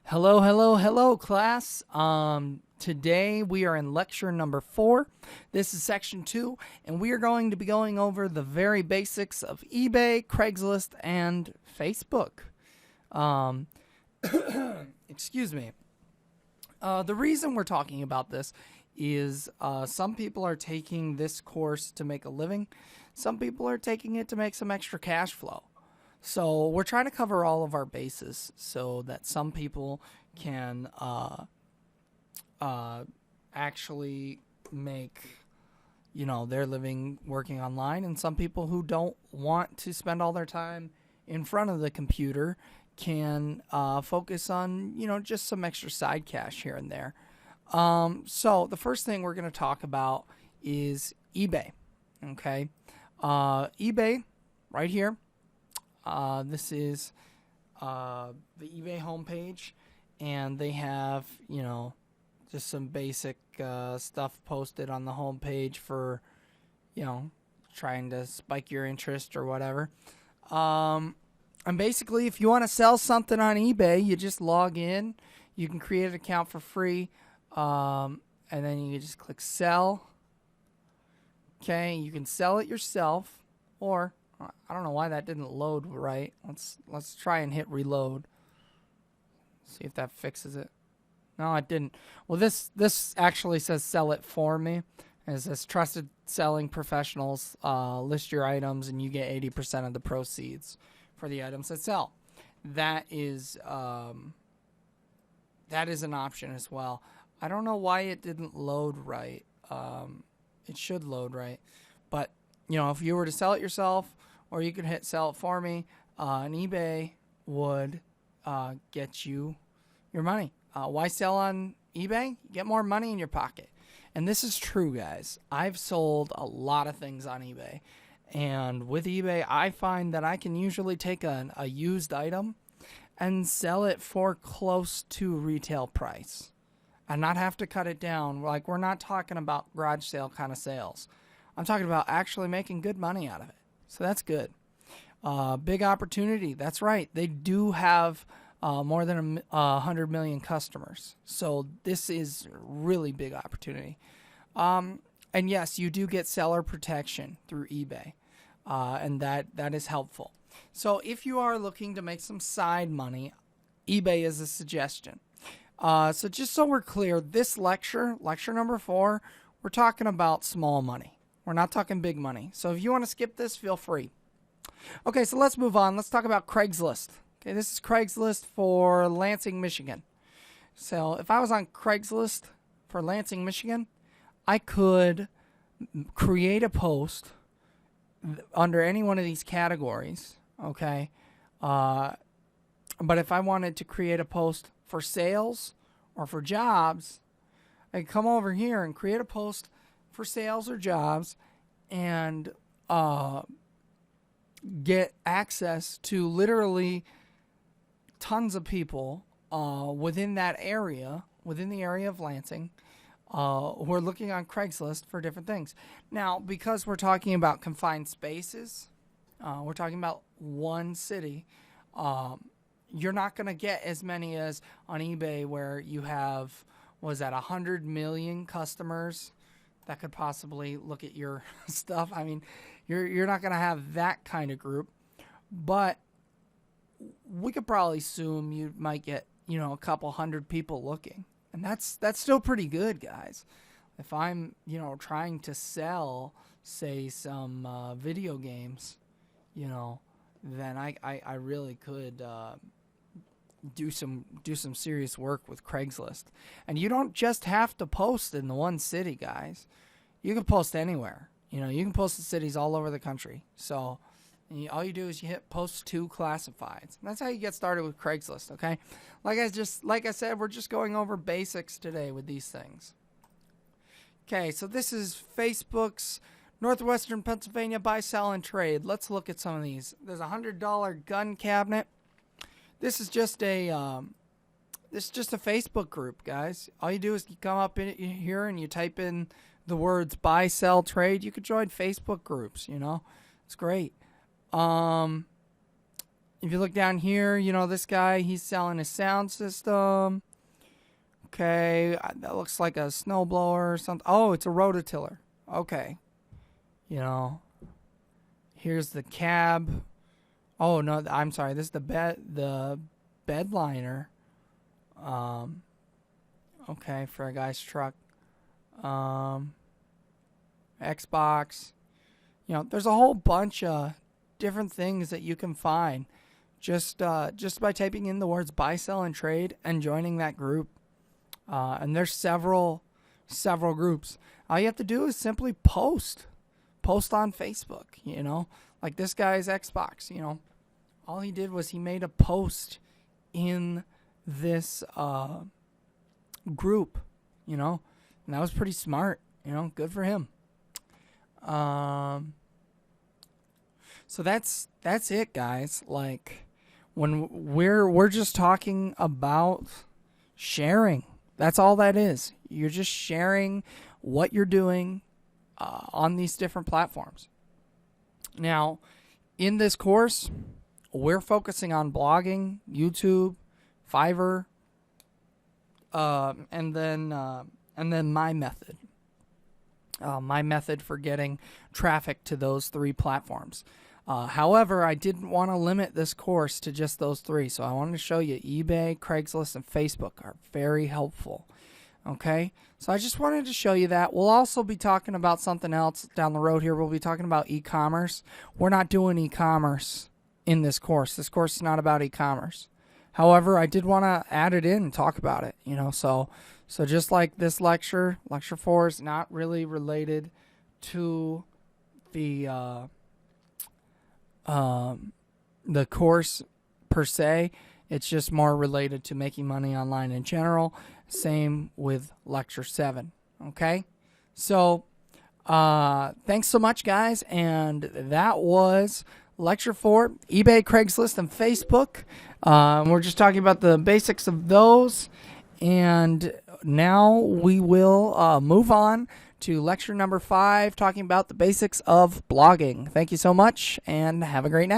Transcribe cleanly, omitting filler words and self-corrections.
Hello, hello, hello, class. Today we are in lecture number 4. This is section 2, and we are going to be going over the very basics of eBay, Craigslist, and Facebook. Excuse me. The reason we're talking about this is some people are taking this course to make a living. Some people are taking it to make some extra cash flow. So we're trying to cover all of our bases so that some people can actually make, their living working online, and some people who don't want to spend all their time in front of the computer can focus on, just some extra side cash here and there. So the first thing we're going to talk about is eBay. Okay, eBay right here. This is the eBay homepage, and they have, just some basic stuff posted on the homepage for, trying to spike your interest or whatever. And basically, if you want to sell something on eBay, you just log in. You can create an account for free, and then you can just click sell. Okay, you can sell it yourself, or I don't know why that didn't load right. Let's try and hit reload. See if that fixes it. No, it didn't. Well, this actually says sell it for me. It says trusted selling professionals list your items and you get 80% of the proceeds for the items that sell. That is an option as well. I don't know why it didn't load right. It should load right, but if you were to sell it yourself, or you could hit sell it for me, and eBay would get you your money. Why sell on eBay? You get more money in your pocket. And this is true, guys. I've sold a lot of things on eBay. And with eBay, I find that I can usually take a used item and sell it for close to retail price and not have to cut it down. Like, we're not talking about garage sale kind of sales. I'm talking about actually making good money out of it. So that's good. Big opportunity. That's right. They do have more than 100 million customers. So this is really big opportunity. And yes, you do get seller protection through eBay. And that is helpful. So if you are looking to make some side money, eBay is a suggestion. So just so we're clear, this lecture number 4, we're talking about small money. We're not talking big money. So if you want to skip this, feel free. Okay, so let's move on. Let's talk about Craigslist. Okay, this is Craigslist for Lansing, Michigan. So if I was on Craigslist for Lansing, Michigan, I could create a post under any one of these categories, okay? But if I wanted to create a post for sales or for jobs, I could come over here and create a post for sales or jobs and get access to literally tons of people within that area, within the area of Lansing, who are looking on Craigslist for different things. Now, because we're talking about confined spaces, we're talking about one city, you're not going to get as many as on eBay where you have, 100 million customers that could possibly look at your stuff. I mean, you're not going to have that kind of group, but we could probably assume you might get, a couple hundred people looking. And that's still pretty good, guys. If I'm, trying to sell, say, some video games, then I really could do some serious work with Craigslist. And you don't just have to post in the one city, guys. You can post anywhere. You can post in cities all over the country. So all you do is you hit post to classifieds. And that's how you get started with Craigslist, okay? Like I said, we're just going over basics today with these things. Okay, so this is Facebook's Northwestern Pennsylvania buy, sell, and trade. Let's look at some of these. There's a $100 gun cabinet. This is just a Facebook group, guys. All you do is you come up in here and you type in the words buy, sell, trade. You could join Facebook groups, It's great. if you look down here, you know, this guy, he's selling a sound system. Okay, that looks like a snowblower or something. Oh, it's a rototiller. Okay. You know, here's the cab. Oh, no, I'm sorry. This is the bed liner. Okay, for a guy's truck. Xbox. You know, there's a whole bunch of different things that you can find just by typing in the words buy, sell, and trade and joining that group. And there's several groups. All you have to do is simply post on Facebook, you know, like this guy's Xbox, you know, all he did was he made a post in this group, you know, and that was pretty smart, you know, good for him. So that's it, guys. Like, when we're just talking about sharing. That's all that is. You're just sharing what you're doing on these different platforms. Now, in this course, we're focusing on blogging, YouTube, Fiverr, and then my method. My method for getting traffic to those 3 platforms. However, I didn't want to limit this course to just those 3, so I wanted to show you eBay, Craigslist, and Facebook are very helpful. Okay, so I just wanted to show you that. We'll also be talking about something else down the road here. We'll be talking about e-commerce. We're not doing e-commerce in this course. This course is not about e-commerce. However, I did want to add it in and talk about it. You know, so just like this lecture 4 is not really related to the course per se. It's just more related to making money online in general. Same with lecture 7. Okay, so thanks so much, guys, and that was lecture 4, eBay, Craigslist, and Facebook. We're just talking about the basics of those, and now we will move on to lecture number 5, talking about the basics of blogging. Thank you so much, and have a great night.